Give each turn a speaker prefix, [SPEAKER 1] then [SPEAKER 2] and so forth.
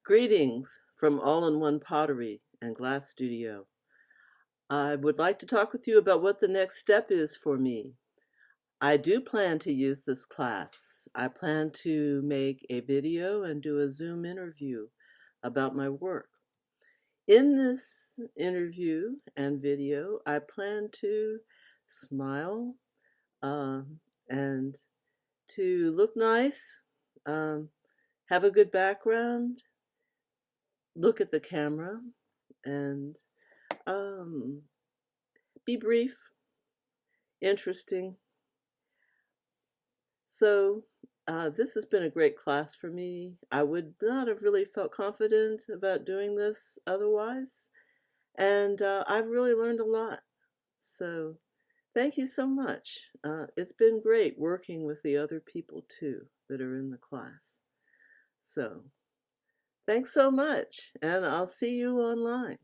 [SPEAKER 1] Greetings from All-in-One Pottery and Glass Studio. I would like to talk with you about what the next step is for me. I do plan to use this class. I plan to make a video and do a Zoom interview about my work. In this interview and video, I plan to smile and to look nice, have a good background, look at the camera, and be brief, interesting. So this has been a great class for me. I would not have really felt confident about doing this otherwise, and I've really learned a lot. So thank you so much. It's been great working with the other people too that are in the class. So thanks so much, and I'll see you online.